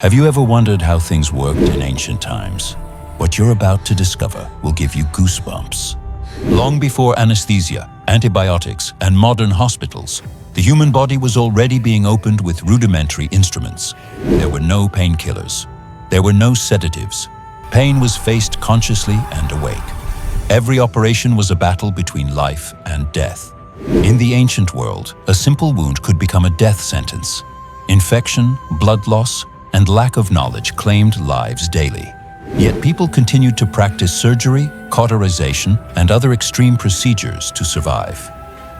Have you ever wondered how things worked in ancient times? What you're about to discover will give you goosebumps. Long before anesthesia, antibiotics, and modern hospitals, the human body was already being opened with rudimentary instruments. There were no painkillers. There were no sedatives. Pain was faced consciously and awake. Every operation was a battle between life and death. In the ancient world, a simple wound could become a death sentence. Infection, blood loss, and lack of knowledge claimed lives daily. Yet people continued to practice surgery, cauterization, and other extreme procedures to survive.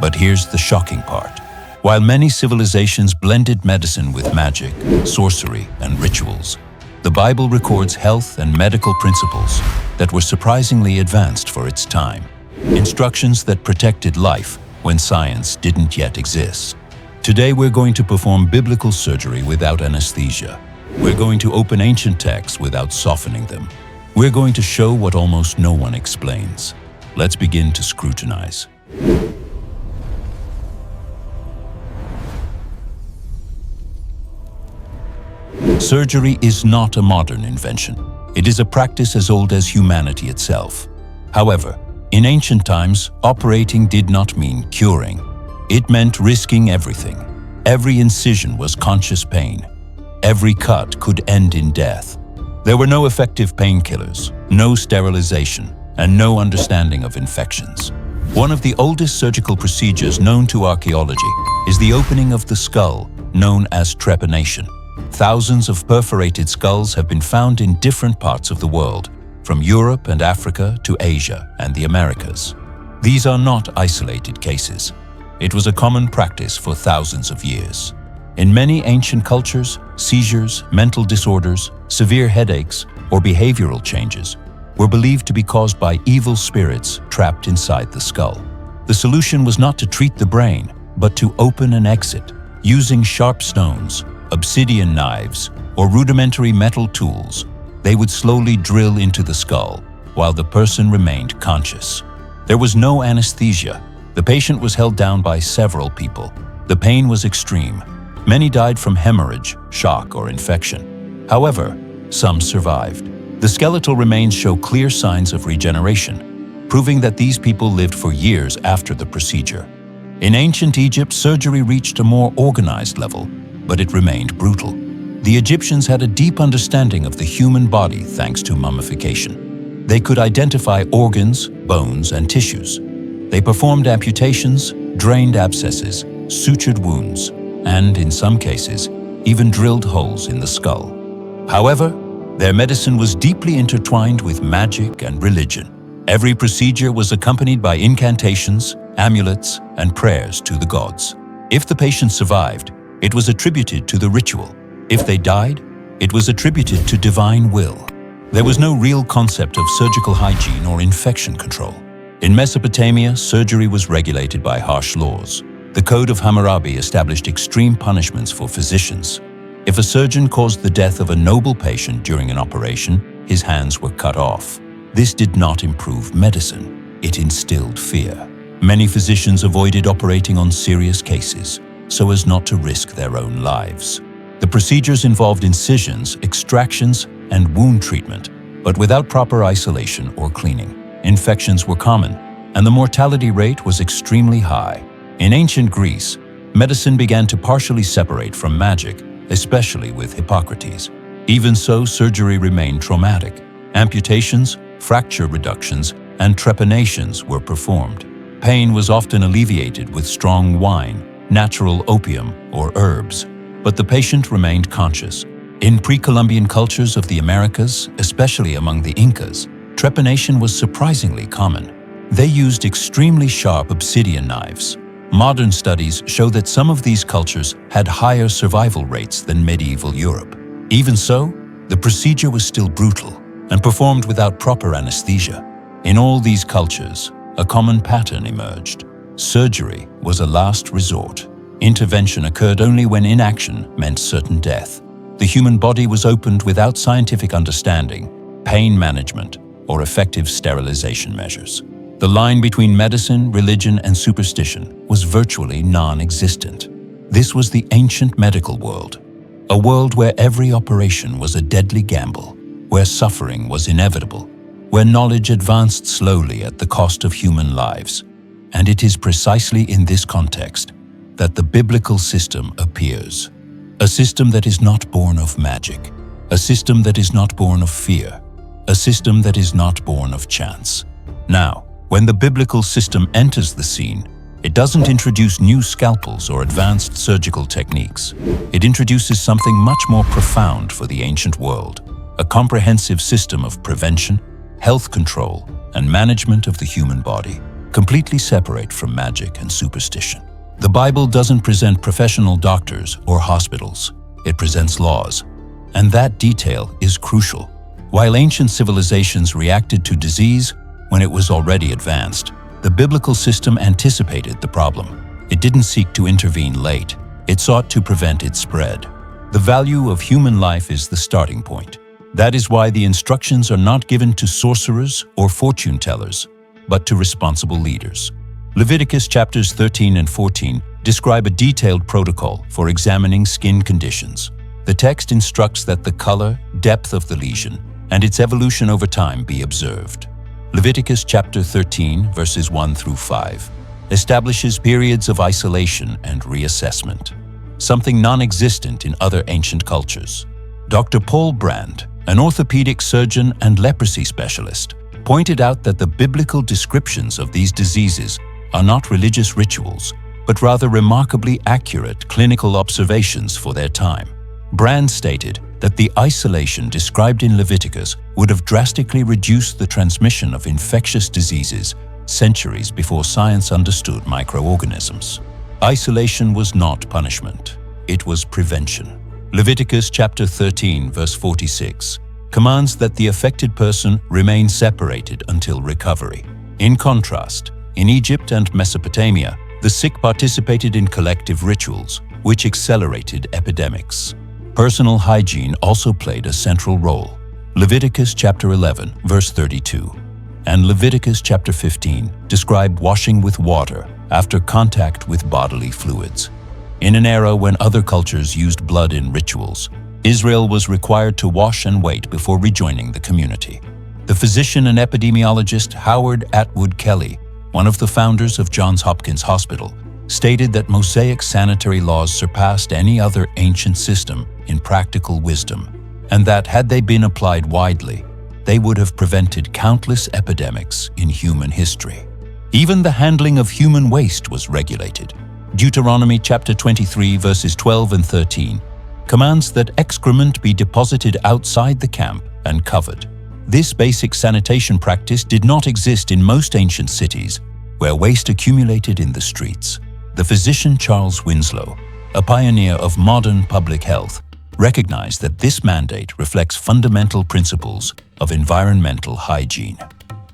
But here's the shocking part. While many civilizations blended medicine with magic, sorcery, and rituals, the Bible records health and medical principles that were surprisingly advanced for its time. Instructions that protected life when science didn't yet exist. Today we're going to perform biblical surgery without anesthesia. We're going to open ancient texts without softening them. We're going to show what almost no one explains. Let's begin to scrutinize. Surgery is not a modern invention. It is a practice as old as humanity itself. However, in ancient times, operating did not mean curing. It meant risking everything. Every incision was conscious pain. Every cut could end in death. There were no effective painkillers, no sterilization, and no understanding of infections. One of the oldest surgical procedures known to archaeology is the opening of the skull, known as trepanation. Thousands of perforated skulls have been found in different parts of the world, from Europe and Africa to Asia and the Americas. These are not isolated cases. It was a common practice for thousands of years. In many ancient cultures, seizures, mental disorders, severe headaches, or behavioral changes were believed to be caused by evil spirits trapped inside the skull. The solution was not to treat the brain, but to open an exit. Using sharp stones, obsidian knives, or rudimentary metal tools, they would slowly drill into the skull while the person remained conscious. There was no anesthesia. The patient was held down by several people. The pain was extreme. Many died from hemorrhage, shock, or infection. However, some survived. The skeletal remains show clear signs of regeneration, proving that these people lived for years after the procedure. In ancient Egypt, surgery reached a more organized level, but it remained brutal. The Egyptians had a deep understanding of the human body thanks to mummification. They could identify organs, bones, and tissues. They performed amputations, drained abscesses, sutured wounds, and, in some cases, even drilled holes in the skull. However, their medicine was deeply intertwined with magic and religion. Every procedure was accompanied by incantations, amulets, and prayers to the gods. If the patient survived, it was attributed to the ritual. If they died, it was attributed to divine will. There was no real concept of surgical hygiene or infection control. In Mesopotamia, surgery was regulated by harsh laws. The Code of Hammurabi established extreme punishments for physicians. If a surgeon caused the death of a noble patient during an operation, his hands were cut off. This did not improve medicine. It instilled fear. Many physicians avoided operating on serious cases so as not to risk their own lives. The procedures involved incisions, extractions, and wound treatment, but without proper isolation or cleaning. Infections were common, and the mortality rate was extremely high. In ancient Greece, medicine began to partially separate from magic, especially with Hippocrates. Even so, surgery remained traumatic. Amputations, fracture reductions, and trepanations were performed. Pain was often alleviated with strong wine, natural opium, or herbs, but the patient remained conscious. In pre-Columbian cultures of the Americas, especially among the Incas, trepanation was surprisingly common. They used extremely sharp obsidian knives. Modern studies show that some of these cultures had higher survival rates than medieval Europe. Even so, the procedure was still brutal and performed without proper anesthesia. In all these cultures, a common pattern emerged. Surgery was a last resort. Intervention occurred only when inaction meant certain death. The human body was opened without scientific understanding, pain management, or effective sterilization measures. The line between medicine, religion, and superstition was virtually non-existent. This was the ancient medical world. A world where every operation was a deadly gamble, where suffering was inevitable, where knowledge advanced slowly at the cost of human lives. And it is precisely in this context that the biblical system appears. A system that is not born of magic, a system that is not born of fear, a system that is not born of chance. Now, when the biblical system enters the scene, it doesn't introduce new scalpels or advanced surgical techniques. It introduces something much more profound for the ancient world, a comprehensive system of prevention, health control, and management of the human body, completely separate from magic and superstition. The Bible doesn't present professional doctors or hospitals. It presents laws, and that detail is crucial. While ancient civilizations reacted to disease when it was already advanced, the biblical system anticipated the problem. It didn't seek to intervene late. It sought to prevent its spread. The value of human life is the starting point. That is why the instructions are not given to sorcerers or fortune tellers, but to responsible leaders. Leviticus chapters 13 and 14 describe a detailed protocol for examining skin conditions. The text instructs that the color, depth of the lesion, and its evolution over time be observed. Leviticus chapter 13, verses 1 through 5, establishes periods of isolation and reassessment, something non-existent in other ancient cultures. Dr. Paul Brand, an orthopedic surgeon and leprosy specialist, pointed out that the biblical descriptions of these diseases are not religious rituals, but rather remarkably accurate clinical observations for their time. Brand stated that the isolation described in Leviticus would have drastically reduced the transmission of infectious diseases centuries before science understood microorganisms. Isolation was not punishment, it was prevention. Leviticus chapter 13, verse 46, commands that the affected person remain separated until recovery. In contrast, in Egypt and Mesopotamia, the sick participated in collective rituals, which accelerated epidemics. Personal hygiene also played a central role. Leviticus chapter 11, verse 32, and Leviticus chapter 15 describe washing with water after contact with bodily fluids. In an era when other cultures used blood in rituals, Israel was required to wash and wait before rejoining the community. The physician and epidemiologist Howard Atwood Kelly, one of the founders of Johns Hopkins Hospital, stated that Mosaic sanitary laws surpassed any other ancient system in practical wisdom, and that had they been applied widely, they would have prevented countless epidemics in human history. Even the handling of human waste was regulated. Deuteronomy chapter 23, verses 12 and 13, commands that excrement be deposited outside the camp and covered. This basic sanitation practice did not exist in most ancient cities, where waste accumulated in the streets. The physician Charles Winslow, a pioneer of modern public health, recognized that this mandate reflects fundamental principles of environmental hygiene.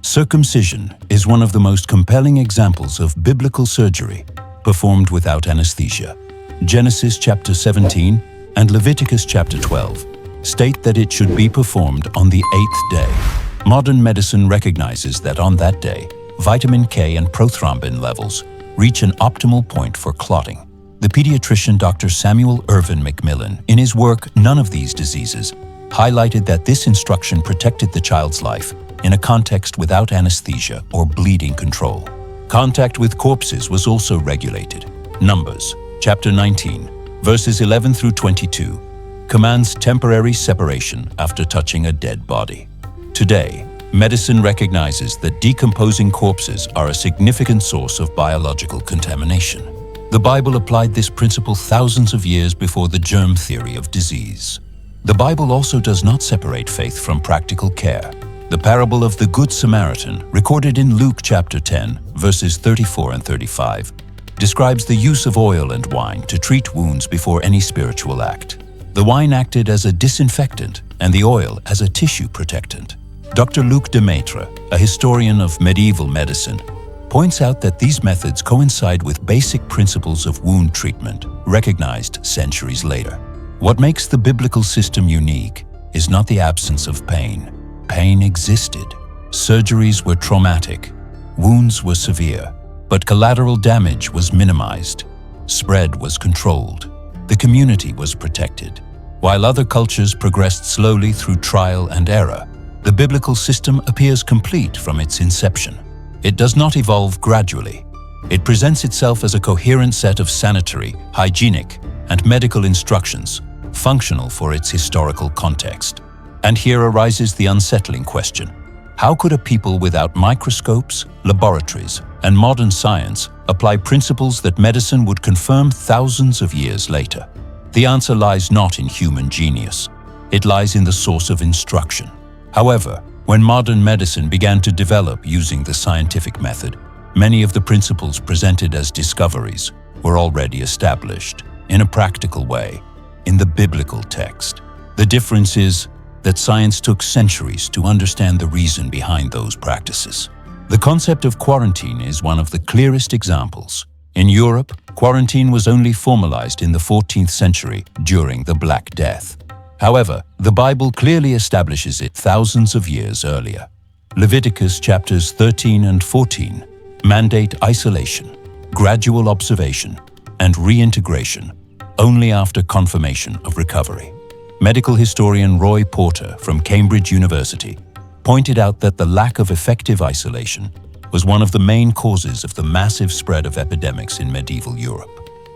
Circumcision is one of the most compelling examples of biblical surgery performed without anesthesia. Genesis chapter 17 and Leviticus chapter 12 state that it should be performed on the 8th day. Modern medicine recognizes that on that day, vitamin K and prothrombin levels reach an optimal point for clotting. The pediatrician Dr. Samuel Irvin McMillan, in his work None of These Diseases, highlighted that this instruction protected the child's life in a context without anesthesia or bleeding control. Contact with corpses was also regulated. Numbers, chapter 19, verses 11 through 22, commands temporary separation after touching a dead body. Today, medicine recognizes that decomposing corpses are a significant source of biological contamination. The Bible applied this principle thousands of years before the germ theory of disease. The Bible also does not separate faith from practical care. The parable of the Good Samaritan, recorded in Luke chapter 10, verses 34 and 35, describes the use of oil and wine to treat wounds before any spiritual act. The wine acted as a disinfectant and the oil as a tissue protectant. Dr. Luc Demaitre, a historian of medieval medicine, points out that these methods coincide with basic principles of wound treatment recognized centuries later. What makes the biblical system unique is not the absence of pain. Pain existed. Surgeries were traumatic. Wounds were severe. But collateral damage was minimized. Spread was controlled. The community was protected. While other cultures progressed slowly through trial and error, the biblical system appears complete from its inception. It does not evolve gradually. It presents itself as a coherent set of sanitary, hygienic, and medical instructions, functional for its historical context. And here arises the unsettling question: how could a people without microscopes, laboratories, and modern science apply principles that medicine would confirm thousands of years later? The answer lies not in human genius. It lies in the source of instruction. However, when modern medicine began to develop using the scientific method, many of the principles presented as discoveries were already established in a practical way in the biblical text. The difference is that science took centuries to understand the reason behind those practices. The concept of quarantine is one of the clearest examples. In Europe, quarantine was only formalized in the 14th century during the Black Death. However, the Bible clearly establishes it thousands of years earlier. Leviticus chapters 13 and 14 mandate isolation, gradual observation, and reintegration only after confirmation of recovery. Medical historian Roy Porter from Cambridge University pointed out that the lack of effective isolation was one of the main causes of the massive spread of epidemics in medieval Europe.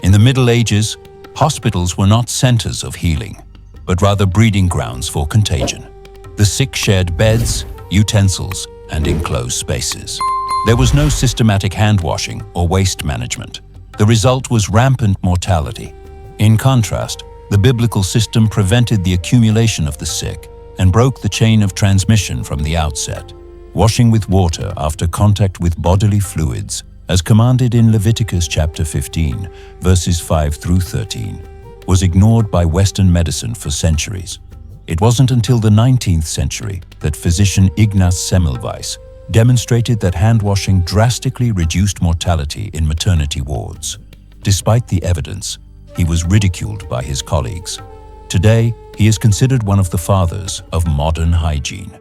In the Middle Ages, hospitals were not centers of healing, but rather breeding grounds for contagion. The sick shared beds, utensils, and enclosed spaces. There was no systematic hand washing or waste management. The result was rampant mortality. In contrast, the biblical system prevented the accumulation of the sick and broke the chain of transmission from the outset. Washing with water after contact with bodily fluids, as commanded in Leviticus chapter 15, verses 5 through 13, was ignored by Western medicine for centuries. It wasn't until the 19th century that physician Ignaz Semmelweis demonstrated that hand-washing drastically reduced mortality in maternity wards. Despite the evidence, he was ridiculed by his colleagues. Today, he is considered one of the fathers of modern hygiene.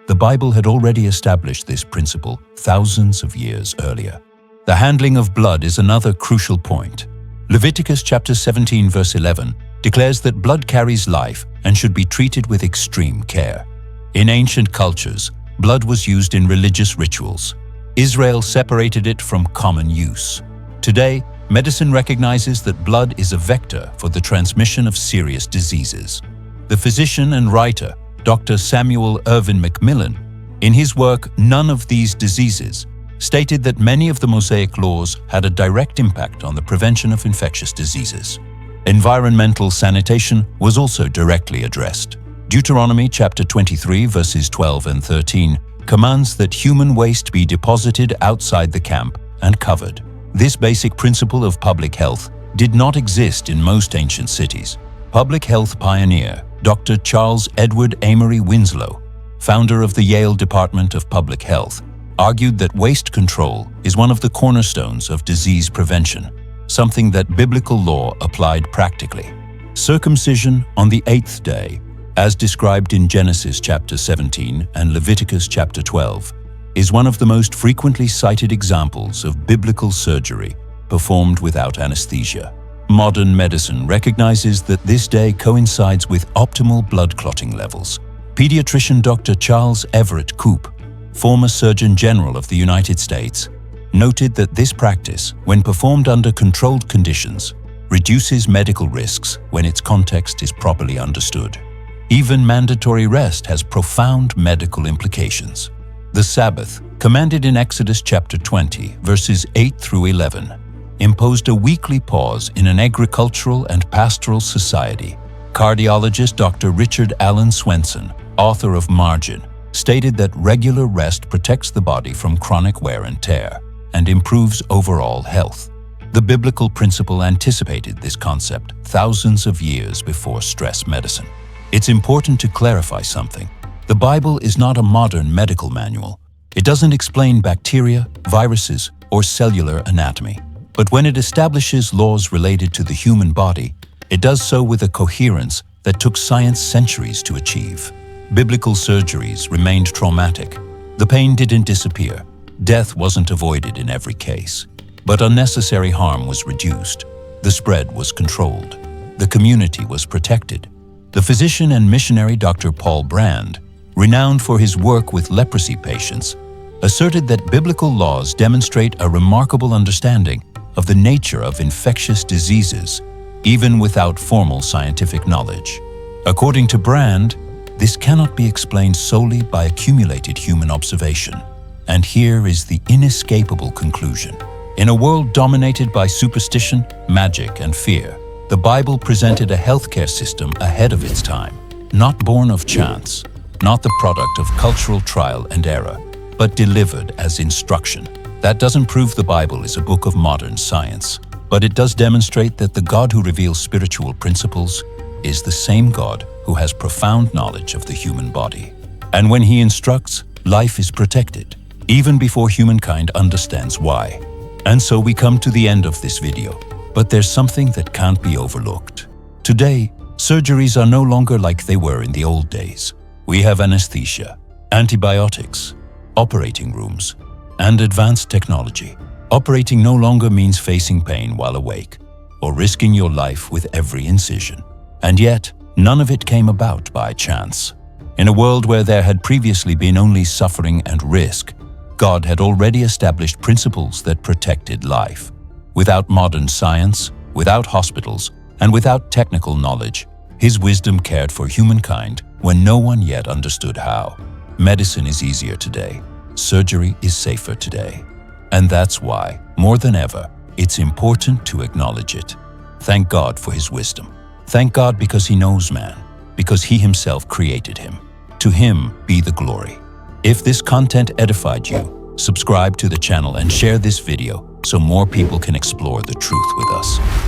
The Bible had already established this principle thousands of years earlier. The handling of blood is another crucial point. Leviticus chapter 17 verse 11 declares that blood carries life and should be treated with extreme care. In ancient cultures, blood was used in religious rituals. Israel separated it from common use. Today, medicine recognizes that blood is a vector for the transmission of serious diseases. The physician and writer, Dr. Samuel Irvin McMillan, in his work None of These Diseases, stated that many of the Mosaic laws had a direct impact on the prevention of infectious diseases. Environmental sanitation was also directly addressed. Deuteronomy chapter 23 verses 12 and 13 commands that human waste be deposited outside the camp and covered. This basic principle of public health did not exist in most ancient cities. Public health pioneer Dr. Charles Edward Amory Winslow, founder of the Yale Department of Public Health, argued that waste control is one of the cornerstones of disease prevention, something that biblical law applied practically. Circumcision on the 8th day, as described in Genesis chapter 17 and Leviticus chapter 12, is one of the most frequently cited examples of biblical surgery performed without anesthesia. Modern medicine recognizes that this day coincides with optimal blood clotting levels. Pediatrician Dr. Charles Everett Koop, former Surgeon General of the United States, noted that this practice, when performed under controlled conditions, reduces medical risks when its context is properly understood. Even mandatory rest has profound medical implications. The Sabbath, commanded in Exodus chapter 20, verses 8 through 11, imposed a weekly pause in an agricultural and pastoral society. Cardiologist Dr. Richard Allen Swenson, author of Margin, stated that regular rest protects the body from chronic wear and tear and improves overall health. The biblical principle anticipated this concept thousands of years before stress medicine. It's important to clarify something. The Bible is not a modern medical manual. It doesn't explain bacteria, viruses, or cellular anatomy. But when it establishes laws related to the human body, it does so with a coherence that took science centuries to achieve. Biblical surgeries remained traumatic. The pain didn't disappear. Death wasn't avoided in every case. But unnecessary harm was reduced. The spread was controlled. The community was protected. The physician and missionary Dr. Paul Brand, renowned for his work with leprosy patients, asserted that biblical laws demonstrate a remarkable understanding of the nature of infectious diseases, even without formal scientific knowledge. According to Brand, this cannot be explained solely by accumulated human observation. And here is the inescapable conclusion. In a world dominated by superstition, magic, and fear, the Bible presented a healthcare system ahead of its time, not born of chance, not the product of cultural trial and error, but delivered as instruction. That doesn't prove the Bible is a book of modern science, but it does demonstrate that the God who reveals spiritual principles is the same God who has profound knowledge of the human body. And when he instructs, life is protected, even before humankind understands why. And so we come to the end of this video. But there's something that can't be overlooked. Today, surgeries are no longer like they were in the old days. We have anesthesia, antibiotics, operating rooms, and advanced technology. Operating no longer means facing pain while awake, or risking your life with every incision. And yet, none of it came about by chance. In a world where there had previously been only suffering and risk, God had already established principles that protected life. Without modern science, without hospitals, and without technical knowledge, his wisdom cared for humankind when no one yet understood how. Medicine is easier today. Surgery is safer today. And that's why, more than ever, it's important to acknowledge it. Thank God for his wisdom. Thank God because he knows man, because he himself created him. To him be the glory. If this content edified you, subscribe to the channel and share this video so more people can explore the truth with us.